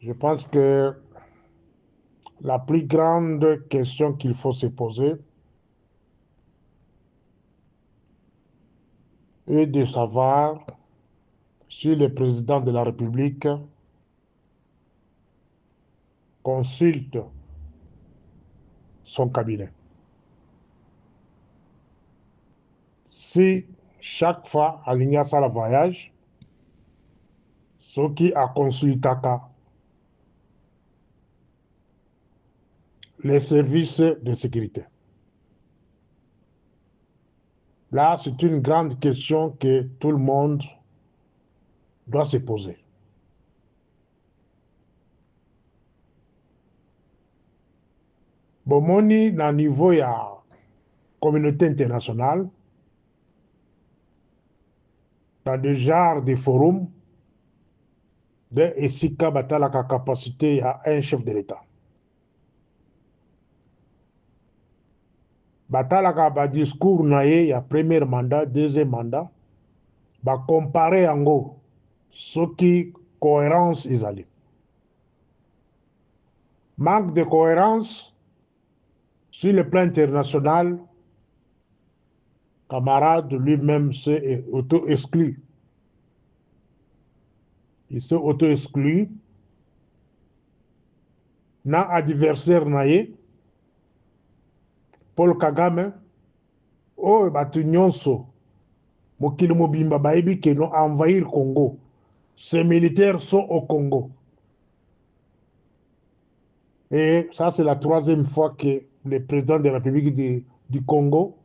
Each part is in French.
Je pense que la plus grande question qu'il faut se poser est de savoir si le président de la République consulte son cabinet. Si chaque fois aligné ça le voyage, ce qui a consulté les services de sécurité. Là, c'est une grande question que tout le monde doit se poser. Bomoni, na niveau ya communauté internationale, dans des genres de forums, de esika batalaka capacité à un chef de l'État. Batalaka ba discours na ye ya premier mandat, deuxième mandat, ba comparer yango soki cohérence ezali. Manque de cohérence sur le plan international, camarade lui-même s'est auto-exclu. Il s'est auto-exclu. Na adversaire na ye, Paul Kagame, oyo bato nyonso mokili mobimba bayebi ke no envahir Congo. Ces militaires sont au Congo. Et ça, c'est la troisième fois que le président de la République du Congo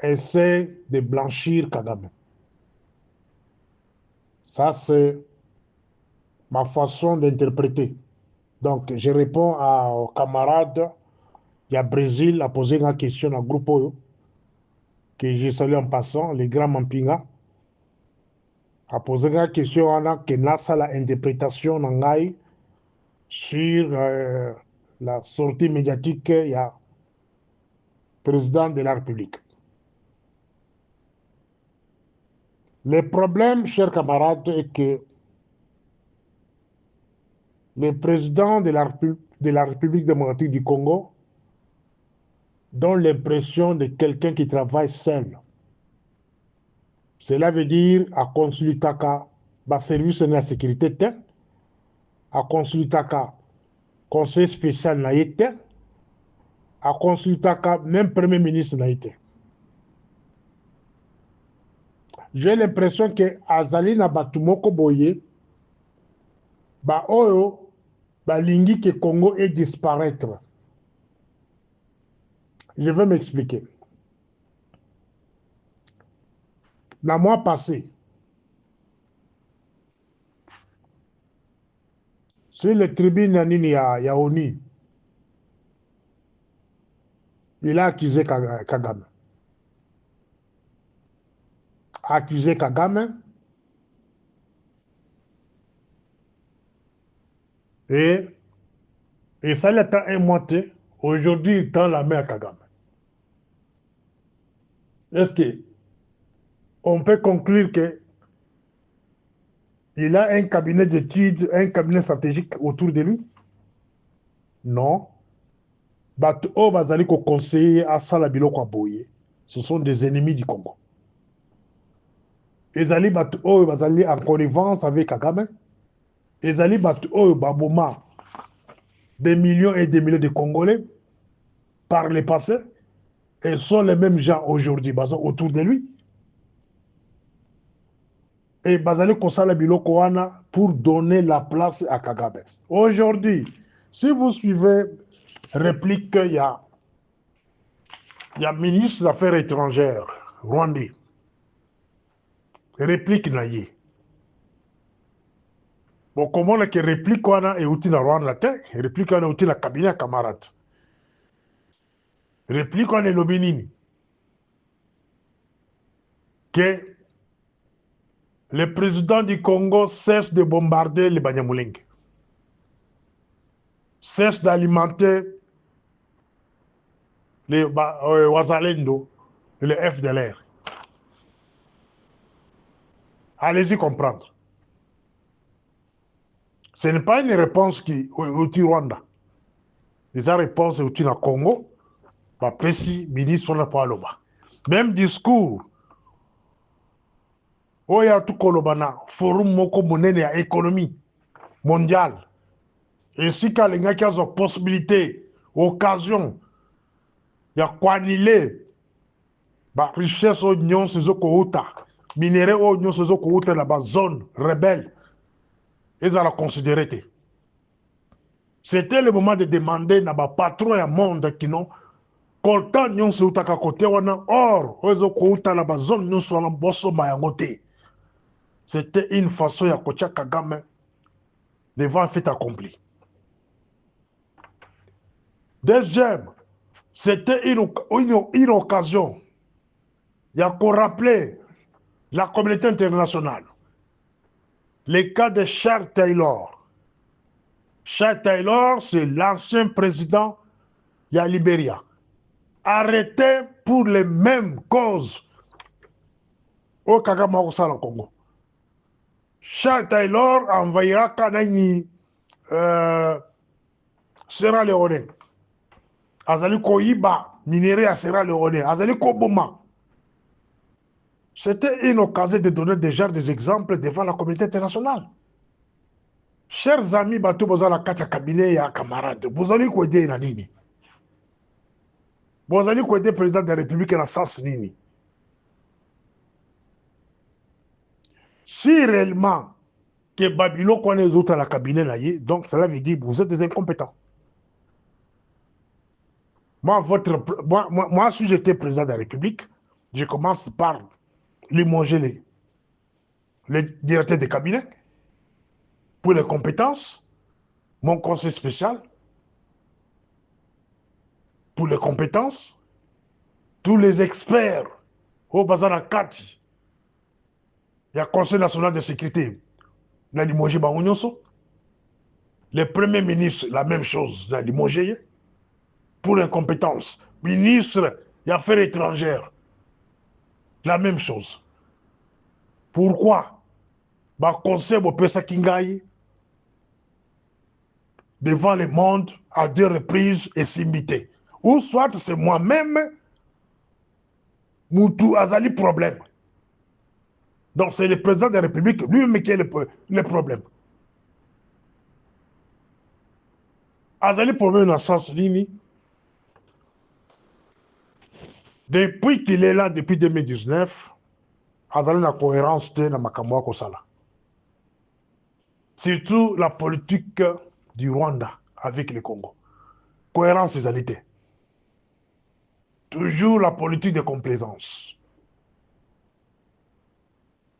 essaie de blanchir Kagame. Ça, c'est ma façon d'interpréter. Donc, je réponds aux camarades. Il y a Brésil a posé une question à groupe Oyo, que j'ai salué en passant, les grands Mampinga. A posé une question que n'a la interprétation nangai sur la sortie médiatique il y a président de la République. Le problème, chers camarades, est que le président de la République démocratique du Congo donne l'impression de quelqu'un qui travaille seul. Cela veut dire à consulter le service de la sécurité, à consulter le conseil spécial naïté, à consulter même premier ministre naïté. J'ai l'impression que Azali na batumoko boye, ba oyo, ba lingi que Congo est disparaître. Je vais m'expliquer. Le mois passé, sur les tribunes ya ONU, il a accusé Kagame. Accusé Kagame et ça l'est un mois. Aujourd'hui, il tend la main à Kagame. Est-ce qu'on peut conclure qu'il a un cabinet d'études, un cabinet stratégique autour de lui? Non. Bato bazali ko conseiller à Salabiloko Boye. Ce sont des ennemis du Congo. Ezali bato bazali en connivence avec Kagame. Ezali bato baboma des millions et des millions de Congolais par le passé et sont les mêmes gens aujourd'hui autour de lui. Et bazali kosala biloko wana pour donner la place à Kagame. Aujourd'hui, si vous suivez réplique, il y a ministre des Affaires étrangères rwandais. Réplique naïe. Bon, comment on a que réplique wana et outil na Rwanda te, réplique wana outil na cabinet camarade. Réplique wana l'obinini. Que le président du Congo cesse de bombarder les Banyamulenge. Cesse d'alimenter les Wazalendo et les FDLR. Allez-y comprendre. Ce n'est pas une réponse qui est au Rwanda. Les réponse est au Congo. Papesi, ministre, on n'a pas l'oba. Même discours. Oya tout kolobana, forum moko monene ya économie mondiale. Ainsi qu'à l'enga qui a une possibilité, occasion, il y a quoi annuler, la richesse au nyon se zo kouta, minerais au nyon se zo kouta dans la zone rebelle, ils ont considéré. C'était le moment de demander na ba patron ya monde qui non, kolta nyon se uta ka côté wana, or, ils ont kouta dans la zone nyon so na bosso mayangote. C'était une façon ya kocha Kagame devant fait accompli. Deuxième, c'était une occasion. Il y a qu'on rappelait la communauté internationale. Le cas de Charles Taylor. Charles Taylor, c'est l'ancien président de la Libéria. Arrêté pour les mêmes causes au Kagame au Congo. Charles Taylor envahira Kanani Sierra Leone. Azali Koyiba, minerai à Sierra Leone. Azali Koboma. C'était une occasion de donner déjà des exemples devant la communauté internationale. Chers amis, bateau bozala kati ya cabinet ya camarade, bozali kwede na nini? Bozali kwede président de la République na sens nini? Si réellement que Babylone connaît les autres à la cabinet na ye, donc cela veut dire que vous êtes des incompétents. Moi, si j'étais président de la République, je commence par limoger les directeurs de cabinet pour les compétences, mon conseil spécial pour les compétences, tous les experts au Bazar Kati, il y a le Conseil national de sécurité, na limogé Bangonyoso, le premier ministre, la même chose, na limogé, pour les compétences, ministre des Affaires étrangères, la même chose. Pourquoi? Conseil Bopesa Kingaï, devant le monde, à 2 reprises et s'imiter. Ou soit c'est moi-même, Moutou Azali problème. Donc c'est le président de la République lui-même qui a le problème. Azali problème dans le sens Lini. Depuis qu'il est là, depuis 2019, Azali la cohérence de Makamwa Kosala. Surtout la politique du Rwanda avec le Congo. Cohérence égalité. Toujours la politique de complaisance.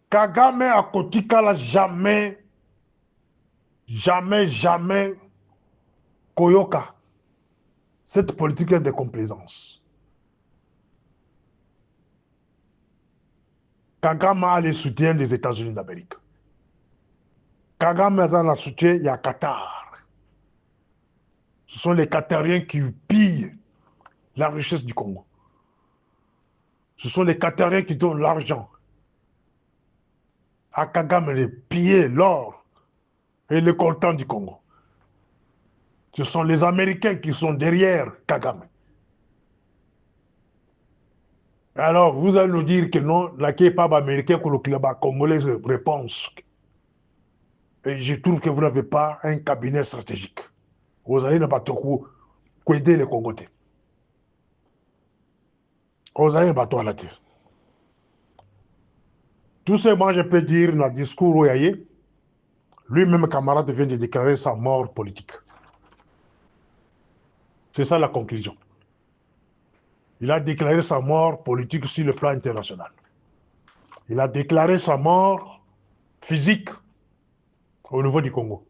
Kagame a Kotikala jamais Koyoka cette politique de complaisance. Kagame a le soutien des États-Unis d'Amérique. Kagame a le soutien, il y a Qatar. Ce sont les Qatariens qui pillent la richesse du Congo. Ce sont les Qatariens qui donnent l'argent à Kagame de piller l'or et le coltan du Congo. Ce sont les Américains qui sont derrière Kagame. Alors, vous allez nous dire que non, la K-pop américain que le club congolais réponse. Et je trouve que vous n'avez pas un cabinet stratégique. Vous allez ne pas trop aider les Congolais. Vous allez ne pas trop à la terre. Tout ce que je peux dire dans le discours où lui-même camarade vient de déclarer sa mort politique. C'est ça la conclusion. Il a déclaré sa mort politique sur le plan international. Il a déclaré sa mort physique au niveau du Congo.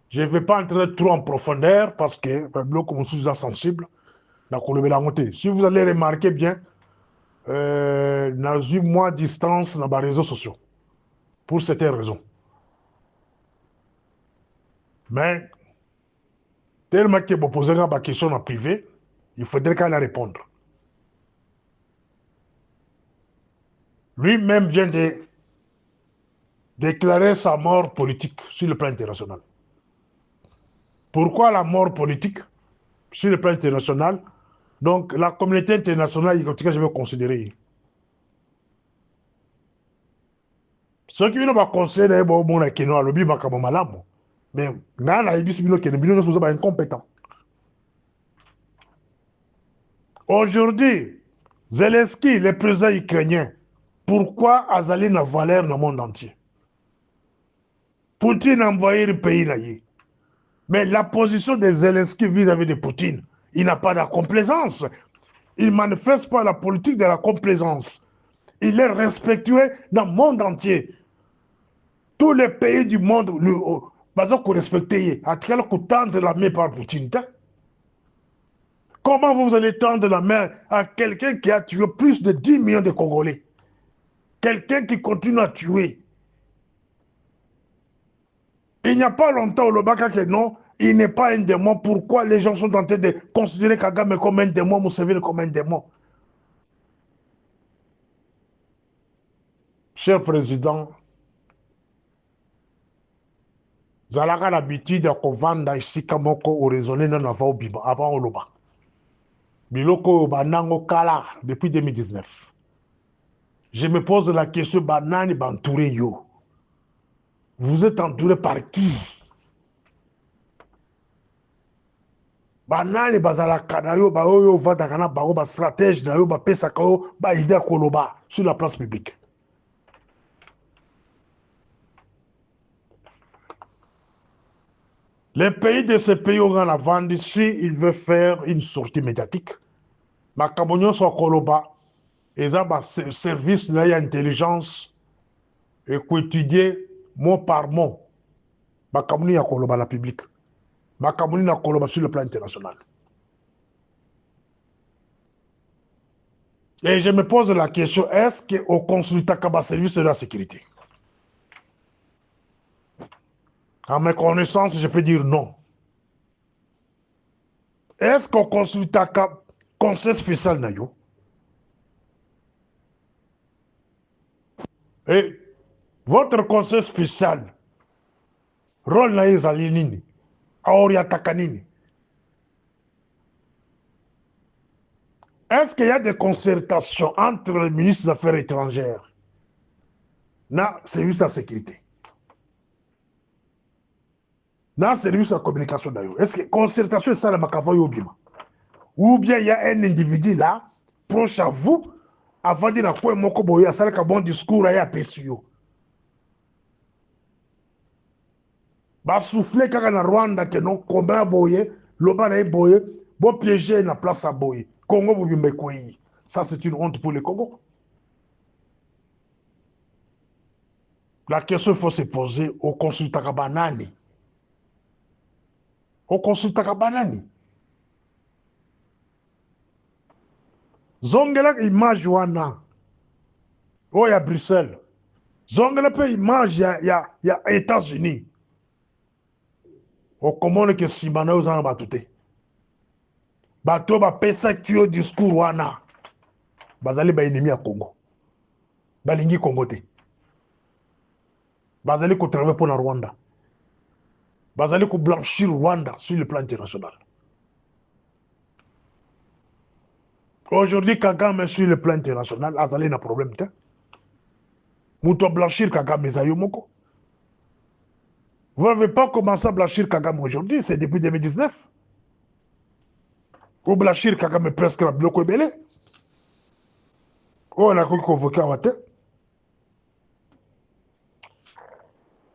Je ne vais pas entrer trop en profondeur parce que comme je suis sensible, si vous allez remarquer bien, dans une mois de distance dans les réseaux sociaux, pour certaines raisons. Mais, tellement que vous posez la question en privé, il faudrait qu'elle réponde. Lui-même vient de déclarer sa mort politique sur le plan international. Pourquoi la mort politique sur le plan international? Donc, la communauté internationale, en tout cas, je vais considérer. Ceux qui viennent considérer que bon, on a lobby comme malamu. Mais, on a dit que nous sommes incompétents. Aujourd'hui, Zelensky, le président ukrainien, pourquoi Azali n'a valeur dans le monde entier? Poutine a envoyé le pays là. Mais la position de Zelensky vis-à-vis de Poutine, il n'a pas de complaisance. Il ne manifeste pas la politique de la complaisance. Il est respectueux dans le monde entier. Tous les pays du monde le respectent. À quel coup tendre la main par Poutine? Comment vous allez tendre la main à quelqu'un qui a tué plus de 10 millions de Congolais? Quelqu'un qui continue à tuer. Il n'y a pas longtemps, le Baka que non, il n'est pas un démon. Pourquoi les gens sont en train de considérer Kagame comme un démon, Museveni comme un démon? Cher président, zalaka l'habitude ya kovanda esika moko oraisonner nano avant oloba. Biloko banango kala depuis 2019. Je me pose la question, banani bantouré yo. Vous êtes entouré par qui? Banani bazalaka na yo ba oyo vandaka na bango ba stratège na yo ba pesaka yo ba idée koloba sur la place publique. Les pays de ces pays ont la vente si il veut faire une sortie médiatique. Makabonyo so koloba et ça service de l'intelligence et étudier mot par mot. Makaboni ya koloba la public. Makaboni na koloba sur le plan international. Et je me pose la question, est-ce qu'on consulte le service de la sécurité? À mes connaissances, je peux dire non. Est-ce qu'on consulte le conseil spécial nayo? Et votre conseil spécial, rôle na ezali nini? Aoriataka nini? Est-ce qu'il y a des concertations entre les ministres des Affaires étrangères et le service de la sécurité? Dans le service de la communication d'ailleurs, est-ce que concertation est ça la makava yobima? Ou bien il y a un individu là, proche à vous, avant de dire quoi moko boya, ça le bon discours à pesio. Ba souffler kaka na Rwanda que non combat boye, loba na boye, bon piéger na place à boye. Congo bobimbe koyi. Ça c'est une honte pour le Congo. La question qu'il faut se poser au consultant banani. Au consultant banani. Zongela image wana. Oh ya Bruxelles. Zongela pe image ya États-Unis. Au commande que simana aux en batute. Bato ba pesa kio discours wana. Bazali ba ennemi à Congo. Balingi Congo te. Bazali ko travailler pour la Rwanda. Bazali ko blanchir Rwanda sur le plan international. Aujourd'hui, Kagame sur le plan international, Azali n'a problème. Mouto blanchir Kagame Zayomoko. Vous n'avez pas commencé à blanchir Kagame aujourd'hui, c'est depuis 2019. Vous blanchir Kagame presque la bloc belé. On a convoqué à Wate.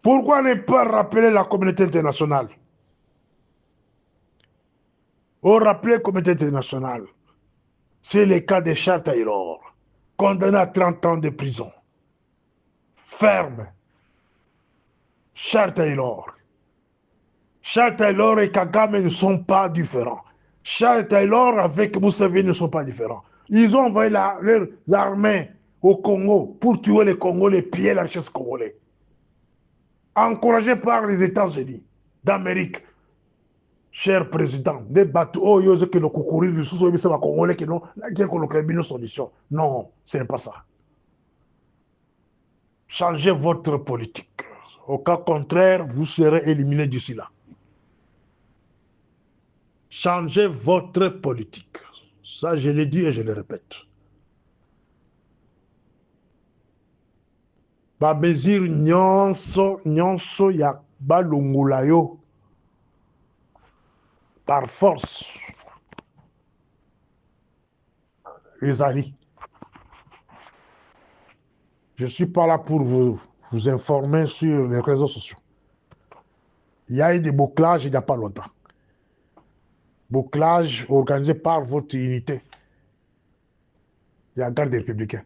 Pourquoi ne pas rappeler la communauté internationale? On rappelle la communauté internationale. C'est le cas de Charles Taylor, condamné à 30 ans de prison. Ferme. Charles Taylor. Charles Taylor et Kagame ne sont pas différents. Charles Taylor avec Museveni ne sont pas différents. Ils ont envoyé leurs armées au Congo pour tuer les Congolais, piller la richesse congolaise. Encouragés par les États-Unis d'Amérique. Cher président, des bateaux, oh, yo, que le coucourir du sous les Congolais qui n'ont pas de solution. Non, ce n'est pas ça. Changez votre politique. Au cas contraire, vous serez éliminé d'ici là. Changez votre politique. Ça, je l'ai dit et je le répète. Ba mesure nyonso ya balungula yo par force. Ezali. Je ne suis pas là pour vous informer sur les réseaux sociaux. Il y a eu des bouclages il n'y a pas longtemps. Bouclage organisé par votre unité. Il y a un garde républicain.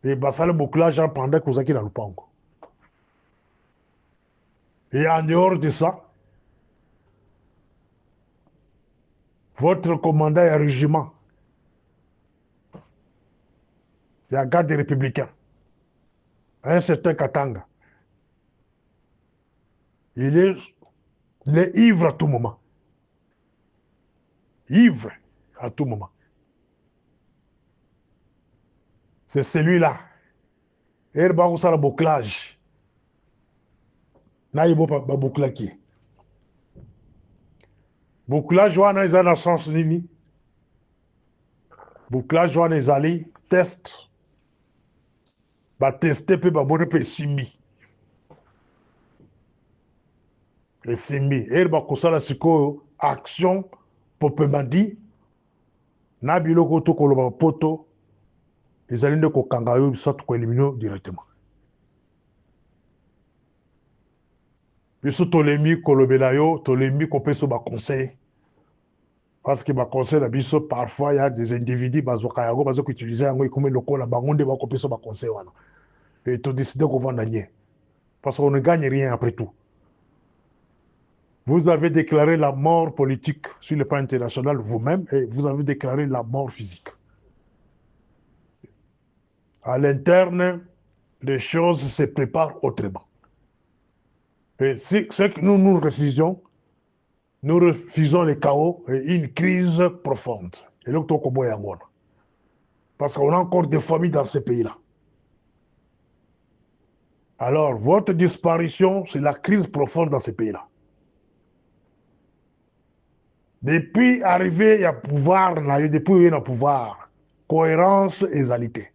Et ça le bouclage pendant que vous êtes dans le Pango. Et en dehors de ça, votre commandant et régiment, il y a un garde républicain, un certain Katanga. Il est ivre à tout moment. Ivre à tout moment. C'est celui-là. Et il va vous faire le bouclage. Il va pas boucler. Bouclage, on a dans sens nini. Bouclage, on a allé test. Va tester puis va monter puis simbi. Et simbi. Et il va couper la action pour pemadi. Na biloko to koloba poto. Ils allaient de kokangayo soit ko éliminer directement. Biso tolemi kolobelayo, tolemi kopeso ba conseil. Parce que ba conseil la biso parfois il y a des individus bazokayago bazo utiliser yango comme loko la bangonde ba kopeso ba conseil wana. Et tu décides qu'on va gagner. Parce qu'on ne gagne rien après tout. Vous avez déclaré la mort politique sur le plan international vous-même et vous avez déclaré la mort physique. À l'interne, les choses se préparent autrement. Et c'est ce que nous refusons le chaos et une crise profonde. Et donc, parce qu'on a encore des familles dans ces pays-là. Alors, votre disparition, c'est la crise profonde dans ces pays-là. Depuis arriver à pouvoir, depuis un pouvoir, cohérence et égalité.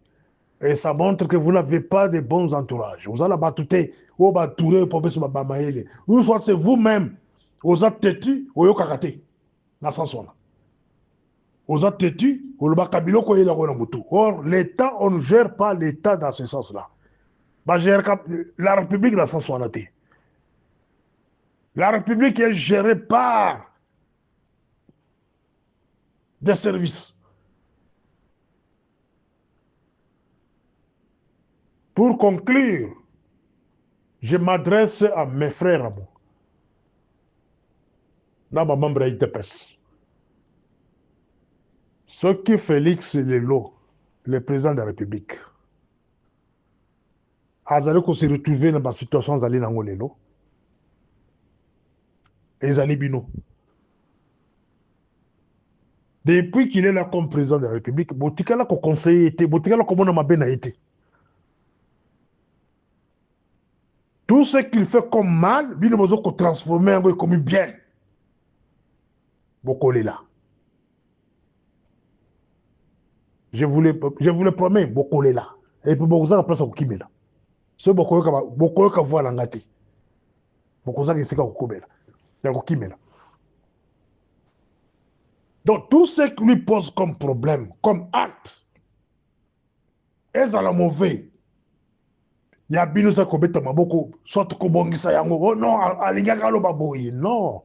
Et ça montre que vous n'avez pas de bons entourages. Vous allez batouter, ou batourer pour se bamailler. Ou soit c'est vous-même, vous êtes têtu, ou vous kakate. Dans ce sens-là. Vous êtes têtu, ou le bakabilo ko yela ko mutu. Or, l'État, on ne gère pas l'État dans ce sens-là. La République dans ce sens-là. La République est gérée par des services. Pour conclure, je m'adresse à mes frères à moi. Dans ma membre ITPS. Ce que Félix Lelo, le président de la République, a se retrouver dans la situation de Lelo, et Zalibino. Depuis qu'il est là comme président de la République, Botikala comme conseiller était, Botikala comme on a bien été. Tout ce qu'il fait comme mal, il a transformé en comme bien. Bokole là. Je vous le promets, Bokole là. Et puis Bokoza a place au Kimela. Ce Bokole ka voit l'angati. Bokoza qui s'est au Kobela. C'est au Kimela. Donc tout ce qui lui pose comme problème, comme acte, est à la mauvaise. Il y a bien ça qu'on bête maboko, soit qu'on bongisa yango. Oh non, alingaka lo baboyi. Non.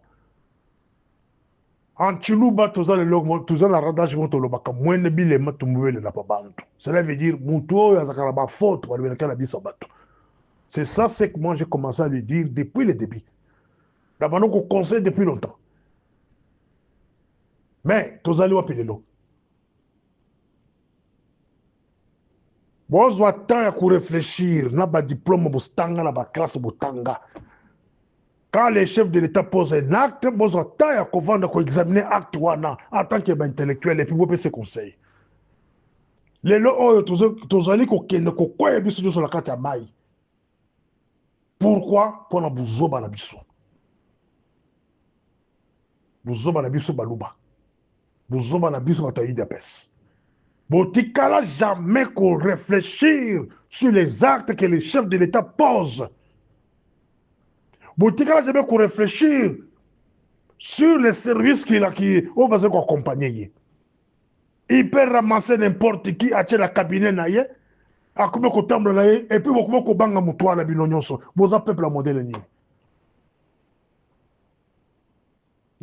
En Chiluba, tout ça la radage moto lo baka mwene bile matumwele la babantu. Cela veut dire muto ya zakara ba faute wala belaka la biso bato. C'est ça c'est que moi j'ai commencé à lui dire depuis le début. D'abord qu'on conseille depuis longtemps. Mais tous allez appeler l'eau. Bon, on temps à réfléchir, n'a pas diplôme bostanga, n'a pas classe bostanga. Quand les chefs de l'État posent un acte, on a temps à examiner l'acte en tant qu'intellectuel et puis on peut se conseiller. lelo oyo tozali kokende kokwea biso nyonso na kati ya mai. Pourquoi? Mpona buzoba na biso. Buzoba na biso baluba. Buzoba na biso bato ya UDPS. Botikala jamais qu'on réfléchir sur les actes que les chefs de l'État posent. Botikala jamais qu'on réfléchir sur les services qui ont besoin d'accompagner. Il peut ramasser n'importe qui, acheter la cabinet naïe, à combien de temps naïe, et puis beaucoup de banga moutoua la binonyoso. Boza peuple à modèle ni.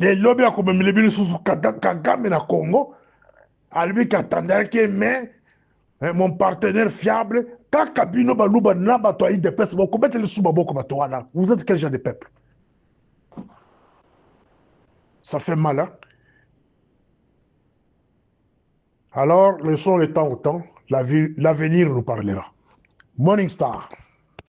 Et l'objet à combien de binu sous Kagame na Congo, à lui qui attendait que mais mon partenaire fiable, tant kabino baluba na bato aïe de pes, bon combien de sous baboko bato là. Vous êtes quel genre de peuple? Ça fait mal, hein? Alors, laissons le temps au temps, l'avenir nous parlera. Morning Star.